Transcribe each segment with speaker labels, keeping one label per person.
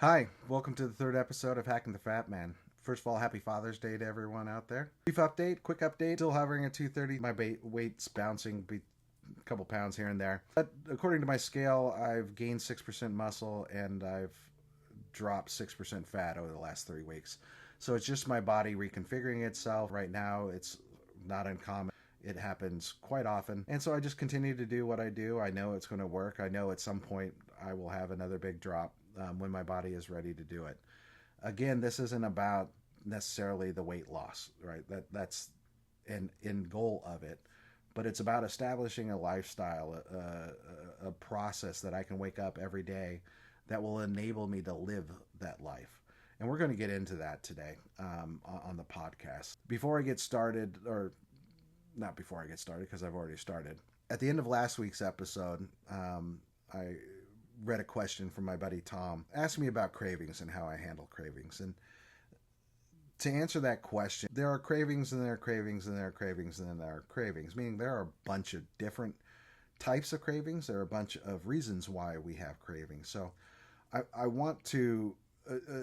Speaker 1: Hi, welcome to the third episode of Hacking the Fat Man. First of all, happy Father's Day to everyone out there. Brief update, quick update. Still hovering at 230. My weight's bouncing a couple pounds here and there. But according to my scale, I've gained 6% muscle and I've dropped 6% fat over the last 3 weeks. So it's just my body reconfiguring itself. Right now, it's not uncommon. It happens quite often. And so I just continue to do what I do. I know it's going to work. I know at some point I will have another big drop when my body is ready to do it. Again, this isn't about necessarily the weight loss, right? That's an end goal of it, but it's about establishing a lifestyle, a process that I can wake up every day that will enable me to live that life. And we're going to get into that today on the podcast. Before I get started, or not before I get started, because I've already started. At the end of last week's episode, I read a question from my buddy Tom asking me about cravings and how I handle cravings. And to answer that question, there are cravings and there are cravings and there are cravings and then there are cravings, meaning there are a bunch of different types of cravings. There are a bunch of reasons why we have cravings. So I want to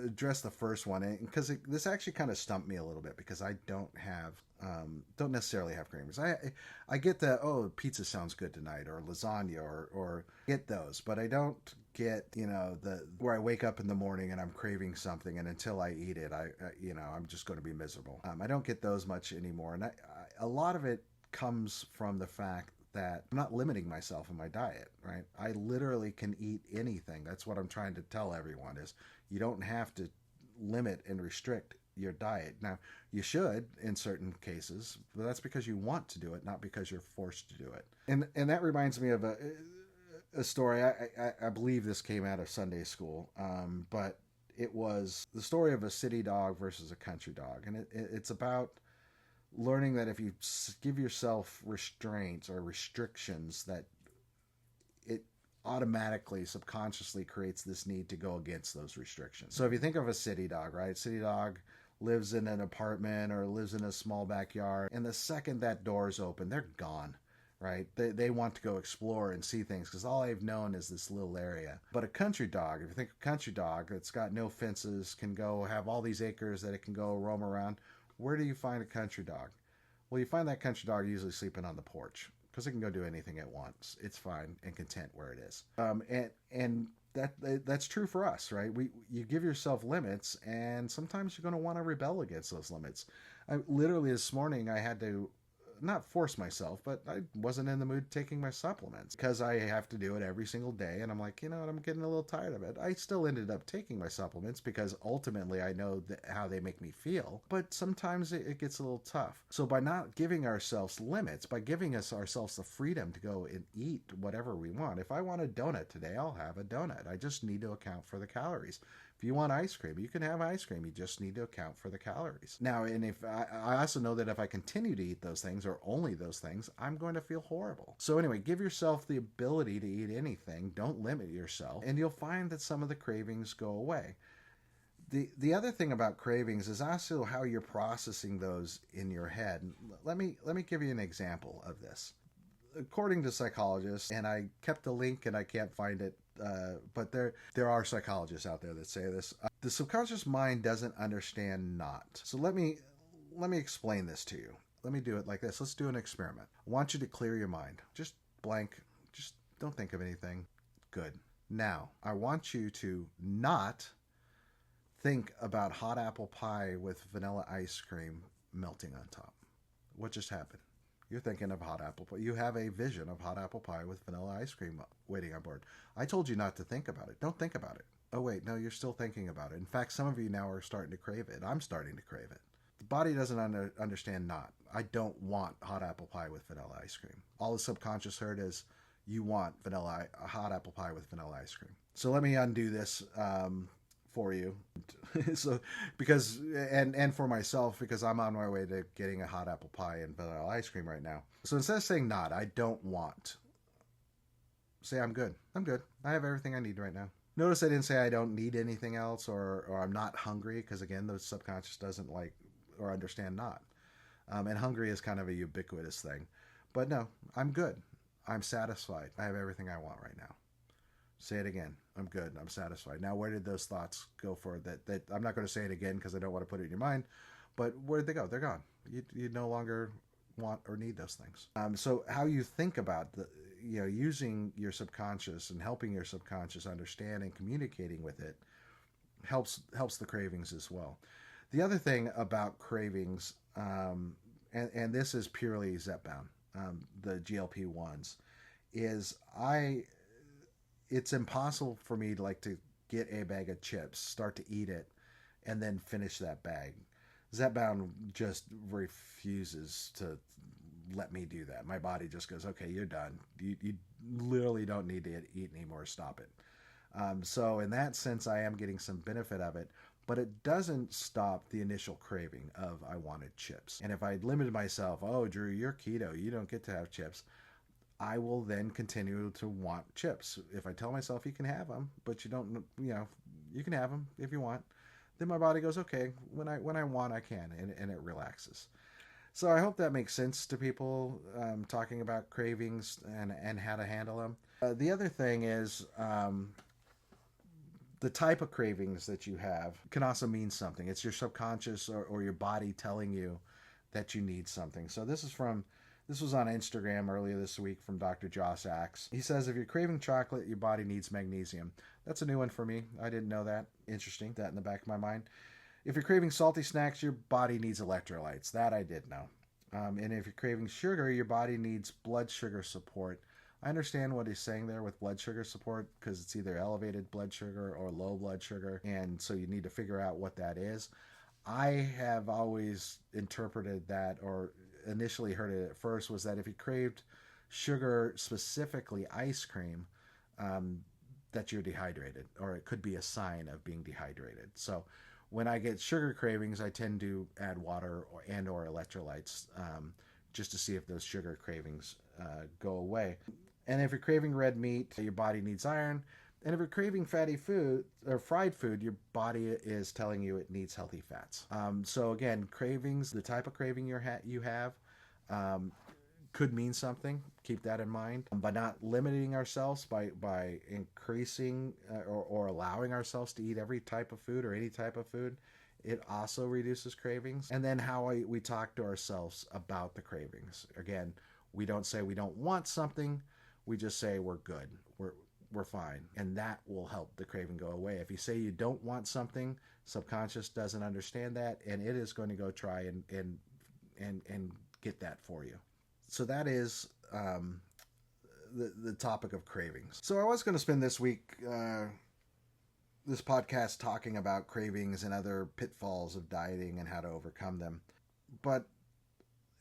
Speaker 1: address the first one because this actually kind of stumped me a little bit because I don't necessarily have cravings. I get the pizza sounds good tonight or lasagna or get those, but I don't get the where I wake up in the morning and I'm craving something and until I eat it I'm just going to be miserable. I don't get those much anymore, and a lot of it comes from the fact that I'm not limiting myself in my diet, right? I literally can eat anything. That's what I'm trying to tell everyone is you don't have to limit and restrict your diet. Now, you should in certain cases, but that's because you want to do it, not because you're forced to do it. And that reminds me of a story. I believe this came out of Sunday school, but it was the story of a city dog versus a country dog. And it's about learning that if you give yourself restraints or restrictions, that it automatically, subconsciously creates this need to go against those restrictions. So if you think of a city dog, right? City dog lives in an apartment or lives in a small backyard, and the second that door is open, they're gone, right? They want to go explore and see things because all they've known is this little area. But a country dog, if you think of a country dog that's got no fences, can go have all these acres that it can go roam around, where do you find a country dog? Well, you find that country dog usually sleeping on the porch because it can go do anything it wants. It's fine and content where it is. And that's true for us, right? You give yourself limits, and sometimes you're going to want to rebel against those limits. Literally this morning, I had to not force myself, but I wasn't in the mood taking my supplements because I have to do it every single day. And I'm like, you know what, I'm getting a little tired of it. I still ended up taking my supplements because ultimately I know how they make me feel, but sometimes it gets a little tough. So by not giving ourselves limits, by giving ourselves the freedom to go and eat whatever we want. If I want a donut today, I'll have a donut. I just need to account for the calories. If you want ice cream, you can have ice cream. You just need to account for the calories. Now, and if I also know that if I continue to eat those things or only those things, I'm going to feel horrible. So anyway, give yourself the ability to eat anything. Don't limit yourself, and you'll find that some of the cravings go away. The other thing about cravings is also how you're processing those in your head. Let me give you an example of this. According to psychologists, and I kept the link and I can't find it, but there are psychologists out there that say this. The subconscious mind doesn't understand not. So let me explain this to you. Let me do it like this. Let's do an experiment. I want you to clear your mind. Just blank. Just don't think of anything. Good. Now, I want you to not think about hot apple pie with vanilla ice cream melting on top. What just happened? You're thinking of hot apple pie. You have a vision of hot apple pie with vanilla ice cream waiting on board. I told you not to think about it. Don't think about it. Oh, wait, no, you're still thinking about it. In fact, some of you now are starting to crave it. I'm starting to crave it. The body doesn't understand not. I don't want hot apple pie with vanilla ice cream. All the subconscious heard is you want hot apple pie with vanilla ice cream. So let me undo this for you. So because and for myself, because I'm on my way to getting a hot apple pie and vanilla ice cream right now. So instead of saying not, I don't want, say I'm good. I'm good. I have everything I need right now. Notice I didn't say I don't need anything else or I'm not hungry, because again, the subconscious doesn't like or understand not. And hungry is kind of a ubiquitous thing. But no, I'm good. I'm satisfied. I have everything I want right now. Say it again. I'm good. I'm satisfied. Now, where did those thoughts go for that I'm not going to say it again because I don't want to put it in your mind, but where did they go? They're gone. You no longer want or need those things. So how you think about using your subconscious and helping your subconscious understand and communicating with it helps the cravings as well. The other thing about cravings, and this is purely Zepbound, the GLP-1s, is it's impossible for me to get a bag of chips, start to eat it, and then finish that bag. Zepbound just refuses to let me do that. My body just goes, okay, you're done. You literally don't need to eat anymore. Stop it. So in that sense, I am getting some benefit of it, but it doesn't stop the initial craving of I wanted chips. And if I limited myself, oh, Drew, you're keto, you don't get to have chips, I will then continue to want chips. If I tell myself you can have them, but you don't, you can have them if you want, then my body goes, okay, when I want, I can, and it relaxes. So I hope that makes sense to people, talking about cravings and how to handle them. The other thing is the type of cravings that you have can also mean something. It's your subconscious or your body telling you that you need something. So this was on Instagram earlier this week from Dr. Joss Axe. He says, if you're craving chocolate, your body needs magnesium. That's a new one for me. I didn't know that. Interesting. That in the back of my mind. If you're craving salty snacks, your body needs electrolytes. That I did know. And if you're craving sugar, your body needs blood sugar support. I understand what he's saying there with blood sugar support, because it's either elevated blood sugar or low blood sugar. And so you need to figure out what that is. I have always interpreted that, or initially heard it at first, was that if you craved sugar, specifically ice cream, that you're dehydrated, or it could be a sign of being dehydrated. So when I get sugar cravings, I tend to add water or electrolytes, just to see if those sugar cravings go away. And if you're craving red meat, your body needs iron. And if you're craving fatty food or fried food, your body is telling you it needs healthy fats. So again, cravings, the type of craving you have, could mean something. Keep that in mind. By not limiting ourselves, by increasing or allowing ourselves to eat every type of food or any type of food, it also reduces cravings. And then how we talk to ourselves about the cravings. Again, we don't say we don't want something. We just say we're good. We're fine. And that will help the craving go away. If you say you don't want something, subconscious doesn't understand that, and it is going to go try and get that for you. So that is the topic of cravings. So I was going to spend this week, this podcast, talking about cravings and other pitfalls of dieting and how to overcome them. But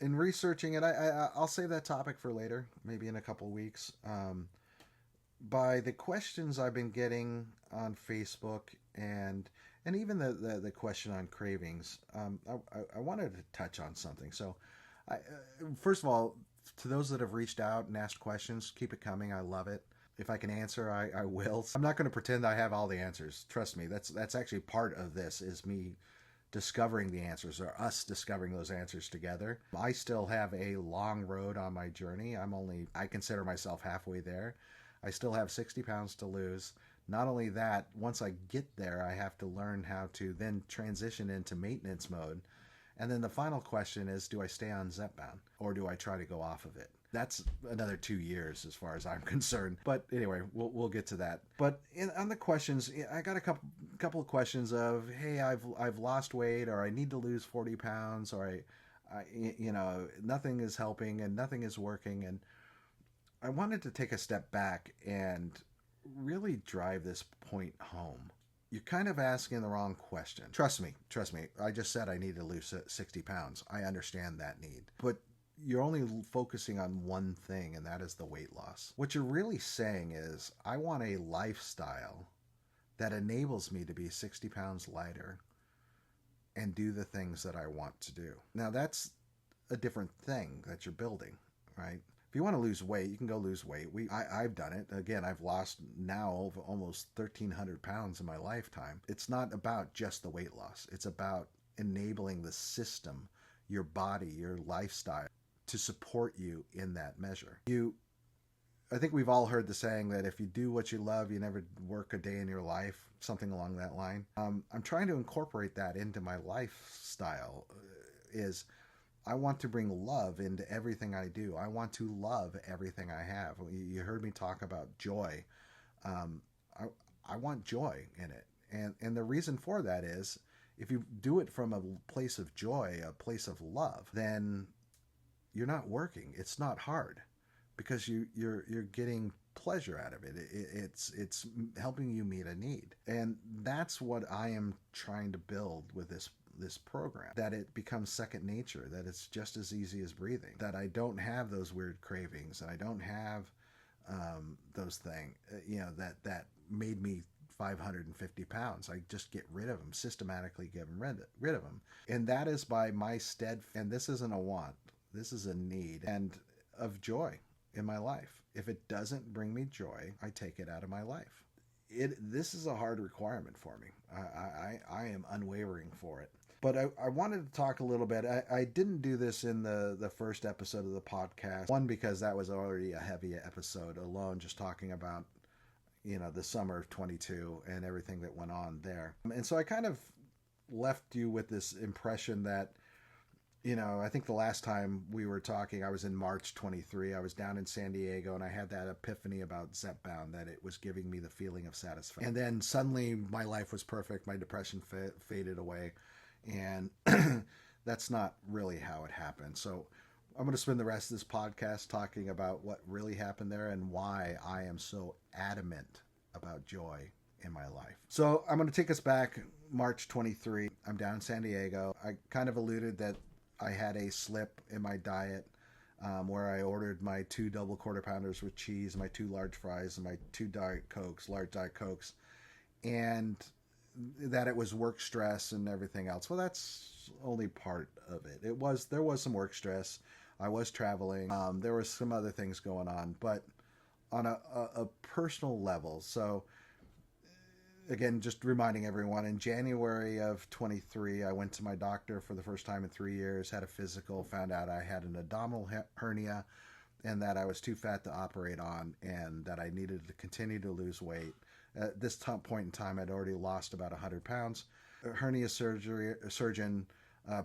Speaker 1: in researching it, I'll save that topic for later, maybe in a couple weeks. By the questions I've been getting on Facebook and even the question on cravings, I wanted to touch on something. So first of all, to those that have reached out and asked questions, keep it coming. I love it. If I can answer, I will. I'm not going to pretend I have all the answers. Trust me, that's actually part of this, is me discovering the answers, or us discovering those answers together. I still have a long road on my journey. I consider myself halfway there. I still have 60 pounds to lose. Not only that, once I get there, I have to learn how to then transition into maintenance mode. And then the final question is, do I stay on Zepbound, or do I try to go off of it? That's another 2 years as far as I'm concerned. But anyway, we'll get to that. But on the questions, I got a couple of questions of, hey, I've lost weight, or I need to lose 40 pounds, or I nothing is helping and nothing is working. And I wanted to take a step back and really drive this point home. You're kind of asking the wrong question. Trust me. I just said I need to lose 60 pounds. I understand that need. But you're only focusing on one thing, and that is the weight loss. What you're really saying is, I want a lifestyle that enables me to be 60 pounds lighter and do the things that I want to do. Now, that's a different thing that you're building, right? If you want to lose weight, you can go lose weight. I've done it. Again, I've lost now almost 1,300 pounds in my lifetime. It's not about just the weight loss. It's about enabling the system, your body, your lifestyle, to support you in that measure. You I think we've all heard the saying that if you do what you love, you never work a day in your life, something along that line. I'm trying to incorporate that into my lifestyle. Is I want to bring love into everything I do. I want to love everything I have. You heard me talk about joy. Um, I want joy in it, and the reason for that is if you do it from a place of joy, a place of love, then you're not working. It's not hard because you're getting pleasure out of it. It's helping you meet a need, and that's what I am trying to build with this program. That it becomes second nature. That it's just as easy as breathing. That I don't have those weird cravings, and I don't have those things. That made me 550 pounds. I just get rid of them, systematically get rid of them. And that is by my and this isn't a want, this is a need and of joy in my life. If it doesn't bring me joy, I take it out of my life. This is a hard requirement for me. I am unwavering for it. But I wanted to talk a little bit. I didn't do this in the first episode of the podcast. One, because that was already a heavy episode alone, just talking about the summer of 22 and everything that went on there. And so I kind of left you with this impression that, I think the last time we were talking, I was in March 23. I was down in San Diego and I had that epiphany about Zepbound, that it was giving me the feeling of satisfaction. And then suddenly my life was perfect. My depression faded away. And that's not really how it happened. So I'm going to spend the rest of this podcast talking about what really happened there and why I am so adamant about joy in my life. So I'm going to take us back March 23. I'm down in San Diego. I kind of alluded that I had a slip in my diet where I ordered my 2 double quarter pounders with cheese, my 2 large fries, and my 2 large Diet Cokes, and that it was work stress and everything else. Well, that's only part of it. There was some work stress. I was traveling. There was some other things going on, but on a personal level. So again, just reminding everyone, in January of 23, I went to my doctor for the first time in 3 years, had a physical, found out I had an abdominal hernia and that I was too fat to operate on and that I needed to continue to lose weight. At this point in time, I'd already lost about 100 pounds. A hernia surgeon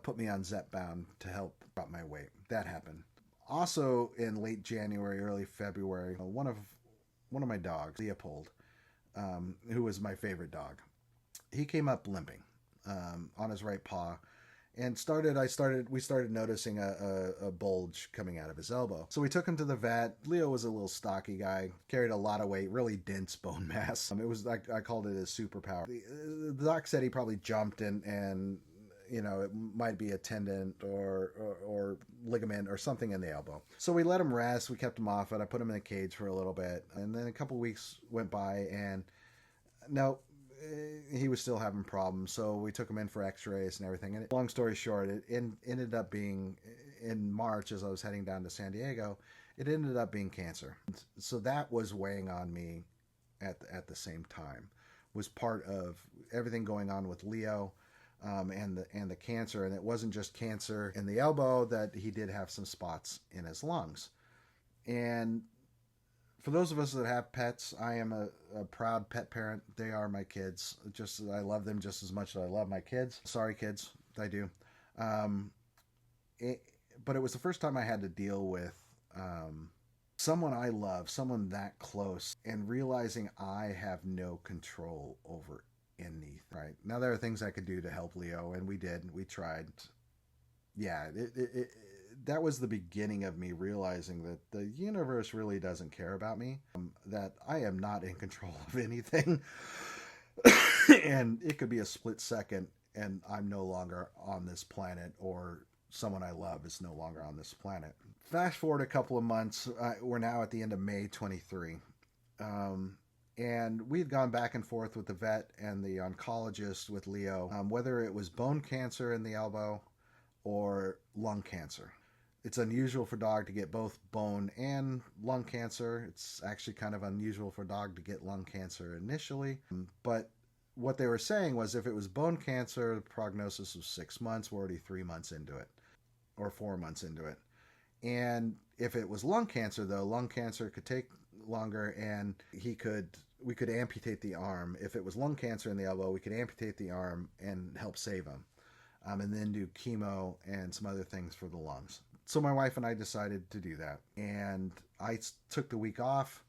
Speaker 1: put me on Zepbound to help drop my weight. That happened. Also, in late January, early February, one of my dogs, Leopold, who was my favorite dog, he came up limping on his right paw, and we started noticing a bulge coming out of his elbow. So we took him to the vet. Leo was a little stocky guy, carried a lot of weight, really dense bone mass. It was like, I called it his superpower. The doc said he probably jumped and it might be a tendon or ligament or something in the elbow. So we let him rest. We kept him off it. I put him in a cage for a little bit. And then a couple weeks went by and no, he was still having problems. So we took him in for x-rays and everything. And long story short, it ended up being, in March, as I was heading down to San Diego, it ended up being cancer. So that was weighing on me at the same time. Was part of everything going on with Leo. And the cancer, and it wasn't just cancer in the elbow, that he did have some spots in his lungs. And for those of us that have pets, I am a proud pet parent. They are my kids. I love them just as much as I love my kids. Sorry, kids, I do. But it was the first time I had to deal with someone I love, someone that close, and realizing I have no control over anything. Right now, there are things I could do to help Leo, and we tried. Yeah, that was the beginning of me realizing that the universe really doesn't care about me, that I am not in control of anything. And it could be a split second and I'm no longer on this planet, or someone I love is no longer on this planet. Fast forward a couple of months, we're now at the end of May 23. And we'd gone back and forth with the vet and the oncologist with Leo, whether it was bone cancer in the elbow or lung cancer. It's unusual for a dog to get both bone and lung cancer. It's actually kind of unusual for a dog to get lung cancer initially. But what they were saying was if it was bone cancer, the prognosis was 6 months. We're already 3 months into it, or 4 months into it. And if it was lung cancer, though, lung cancer could take longer, and we could amputate the arm. If it was lung cancer in the elbow, we could amputate the arm and help save him, and then do chemo and some other things for the lungs. So my wife and I decided to do that, and I took the week off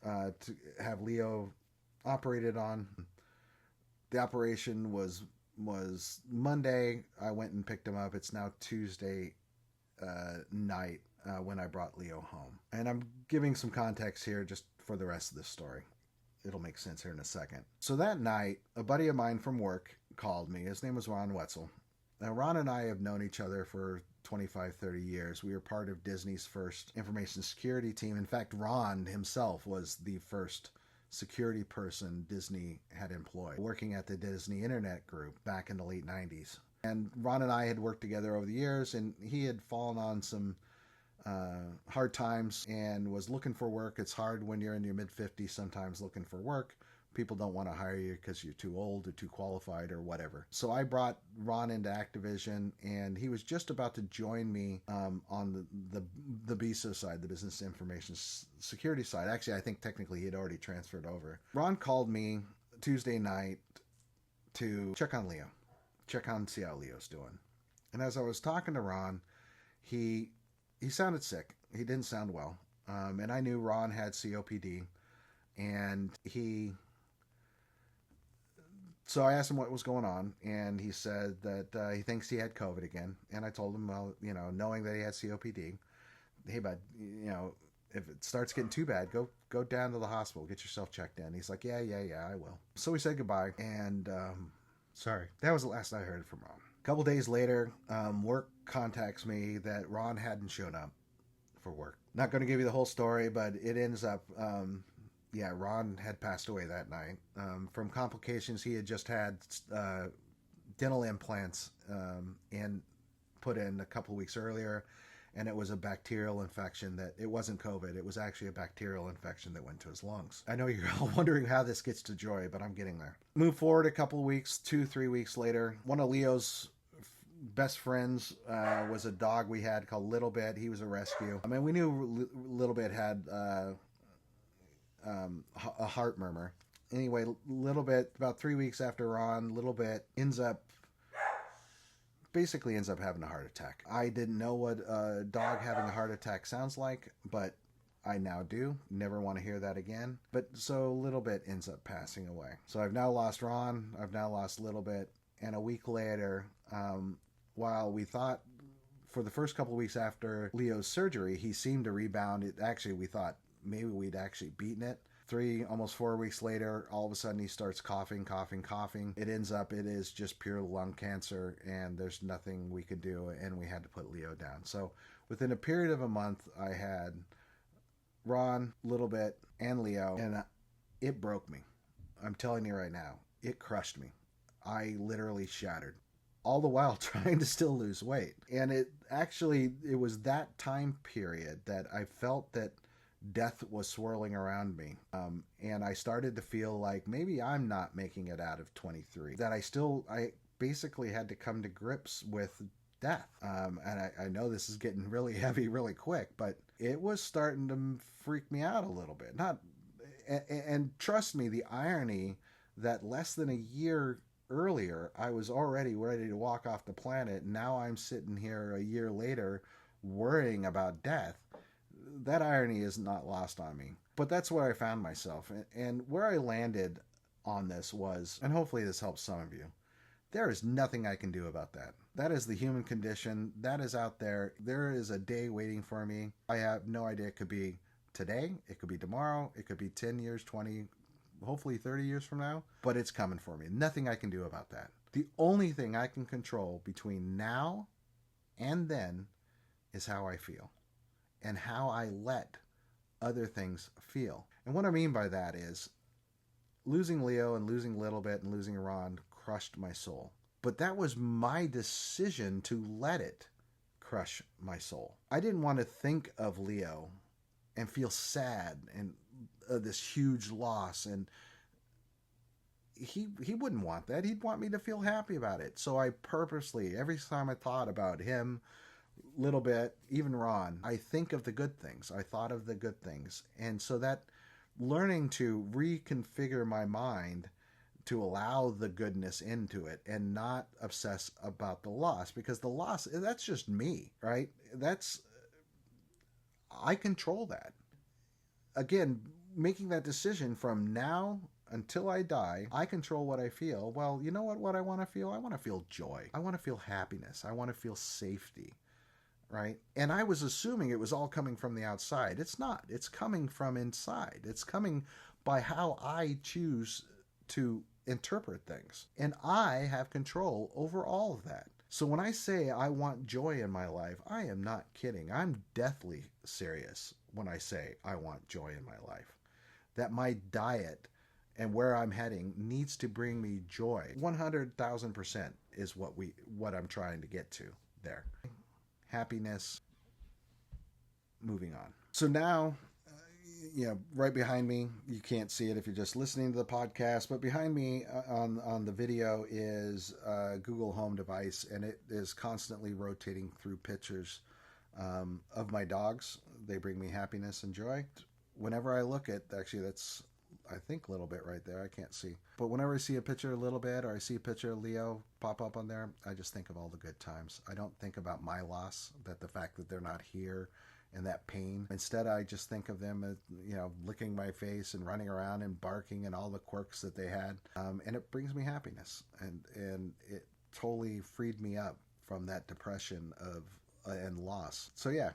Speaker 1: to have Leo operated on. The operation was Monday. I went and picked him up. It's now Tuesday night when I brought Leo home. And I'm giving some context here just for the rest of this story. It'll make sense here in a second. So that night, a buddy of mine from work called me. His name was Ron Wetzel. Now, Ron and I have known each other for 25, 30 years. We were part of Disney's first information security team. In fact, Ron himself was the first security person Disney had employed, working at the Disney Internet Group back in the late 90s. And Ron and I had worked together over the years, and he had fallen on some hard times and was looking for work. It's hard when you're in your mid-50s sometimes looking for work. People don't want to hire you because you're too old or too qualified or whatever. So I brought Ron into Activision, and he was just about to join me on the BISO side, the Business Information Security side. Actually, I think technically he had already transferred over. Ron called me Tuesday night to check on Leo, see how Leo's doing. And as I was talking to Ron, he sounded sick. He didn't sound well. And I knew Ron had COPD, and so I asked him what was going on, and he said that he thinks he had COVID again. And I told him, well, knowing that he had COPD, hey, bud, if it starts getting too bad, go down to the hospital, get yourself checked in. He's like, yeah, I will. So we said goodbye, and sorry, that was the last I heard from Ron. A couple days later, work contacts me that Ron hadn't shown up for work. Not going to give you the whole story, but it ends up... Ron had passed away that night from complications. He had just had dental implants put in a couple of weeks earlier, and it was a bacterial infection that it wasn't COVID. It was actually a bacterial infection that went to his lungs. I know you're all wondering how this gets to Joy, but I'm getting there. Move forward a couple of weeks, 2-3 weeks later, one of Leo's best friends was a dog we had called Little Bit. He was a rescue. I mean, we knew Little Bit had... a heart murmur. Anyway, Little Bit, about 3 weeks after Ron, Little Bit ends up having a heart attack. I didn't know what a dog having a heart attack sounds like, but I now do. Never want to hear that again. But so Little Bit ends up passing away. So I've now lost Ron, I've now lost Little Bit, and a week later, while we thought for the first couple of weeks after Leo's surgery, he seemed to rebound. We thought maybe we'd actually beaten it. 3, almost 4 weeks later, all of a sudden he starts coughing. It is just pure lung cancer, and there's nothing we could do, and we had to put Leo down. So within a period of a month, I had Ron, Little Bit, and Leo, and it broke me. I'm telling you right now, it crushed me. I literally shattered. All the while trying to still lose weight. And it was that time period that I felt that death was swirling around me. And I started to feel like maybe I'm not making it out of 23. That I basically had to come to grips with death. And I know this is getting really heavy really quick, but it was starting to freak me out a little bit. And trust me, the irony that less than a year earlier, I was already ready to walk off the planet. Now I'm sitting here a year later worrying about death. That irony is not lost on me. But that's where I found myself. And where I landed on this was, and hopefully this helps some of you, there is nothing I can do about that. That is the human condition. That is out there. There is a day waiting for me. I have no idea. It could be today. It could be tomorrow. It could be 10 years, 20, hopefully 30 years from now. But it's coming for me. Nothing I can do about that. The only thing I can control between now and then is how I feel. And how I let other things feel. And what I mean by that is losing Leo and losing Little Bit and losing Ron crushed my soul. But that was my decision to let it crush my soul. I didn't want to think of Leo and feel sad and this huge loss. And he wouldn't want that. He'd want me to feel happy about it. So I purposely, every time I thought about him, Little Bit, even Ron, I think of the good things. I thought of the good things. And so that learning to reconfigure my mind to allow the goodness into it and not obsess about the loss, because the loss, that's just me, right? That's, I control that. Again, making that decision from now until I die, I control what I feel. Well, you know what I want to feel? I want to feel joy. I want to feel happiness. I want to feel safety, right? And I was assuming it was all coming from the outside. It's not. It's coming from inside. It's coming by how I choose to interpret things. And I have control over all of that. So when I say I want joy in my life, I am not kidding. I'm deathly serious when I say I want joy in my life. That my diet and where I'm heading needs to bring me joy. 100,000% is what I'm trying to get to there. Happiness. Moving on. So now, right behind me, you can't see it if you're just listening to the podcast, but behind me on the video is a Google Home device, and it is constantly rotating through pictures of my dogs. They bring me happiness and joy. Whenever I look at, actually that's, I think, a little bit right there, I can't see. But whenever I see a picture a little bit, or I see a picture of Leo pop up on there, I just think of all the good times. I don't think about my loss, that the fact that they're not here and that pain. Instead, I just think of them as, licking my face and running around and barking and all the quirks that they had. And it brings me happiness. And it totally freed me up from that depression of and loss. So yeah,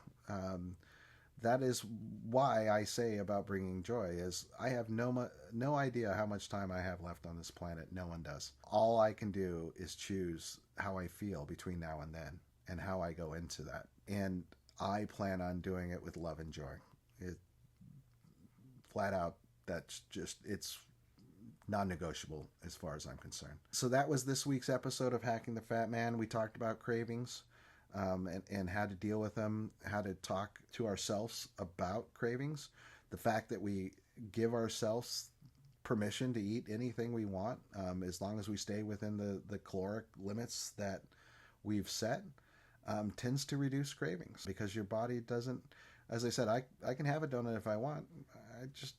Speaker 1: that is why I say about bringing joy is I have no idea how much time I have left on this planet. No one does. All I can do is choose how I feel between now and then and how I go into that. And I plan on doing it with love and joy. It flat out, that's just, it's non-negotiable as far as I'm concerned. So that was this week's episode of Hacking the Fat Man. We talked about cravings. And how to deal with them, how to talk to ourselves about cravings, the fact that we give ourselves permission to eat anything we want, as long as we stay within the caloric limits that we've set, tends to reduce cravings, because your body doesn't, as I said, I can have a donut if I want. I just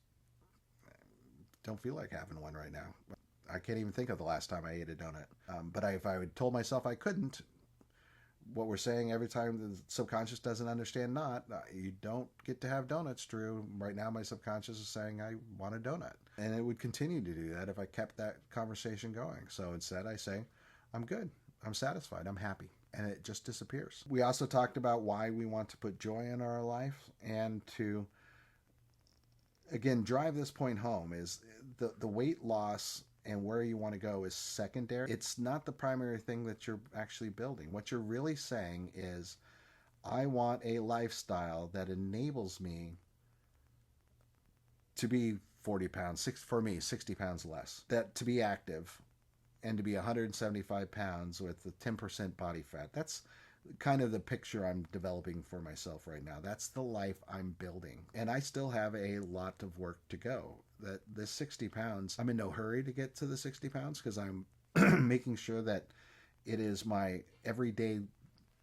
Speaker 1: don't feel like having one right now. I can't even think of the last time I ate a donut. But if I had told myself I couldn't, what we're saying every time the subconscious doesn't understand, you don't get to have donuts, Drew. Right now my subconscious is saying I want a donut, and it would continue to do that if I kept that conversation going. So instead I say I'm good, I'm satisfied, I'm happy, and it just disappears. We also talked about why we want to put joy in our life, and to again drive this point home is the weight loss and where you want to go is secondary. It's not the primary thing that you're actually building. What you're really saying is, I want a lifestyle that enables me to be 40 pounds, for me, 60 pounds less. That to be active and to be 175 pounds with a 10% body fat. That's kind of the picture I'm developing for myself right now. That's the life I'm building. And I still have a lot of work to go. That this 60 pounds, I'm in no hurry to get to the 60 pounds, because I'm making sure that it is my everyday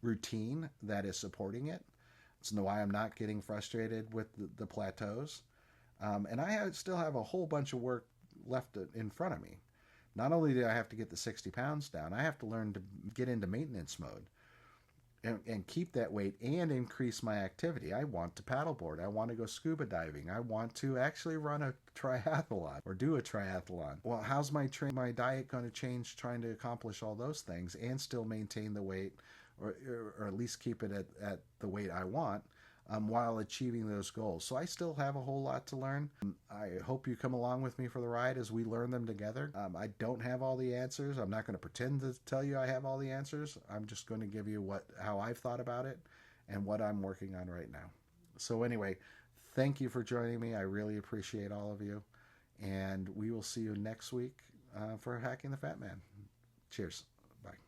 Speaker 1: routine that is supporting it. It's why I'm not getting frustrated with the plateaus. And I still have a whole bunch of work left in front of me. Not only do I have to get the 60 pounds down, I have to learn to get into maintenance mode and keep that weight and increase my activity. I want to paddleboard. I want to go scuba diving. I want to actually run a triathlon or do a triathlon. Well, how's my diet going to change trying to accomplish all those things and still maintain the weight, or at least keep it at the weight I want, while achieving those goals? So I still have a whole lot to learn. I hope you come along with me for the ride as we learn them together. I don't have all the answers. I'm not going to pretend to tell you I have all the answers. I'm just going to give you how I've thought about it and what I'm working on right now. So anyway, thank you for joining me. I really appreciate all of you. And we will see you next week for Hacking the Fat Man. Cheers. Bye.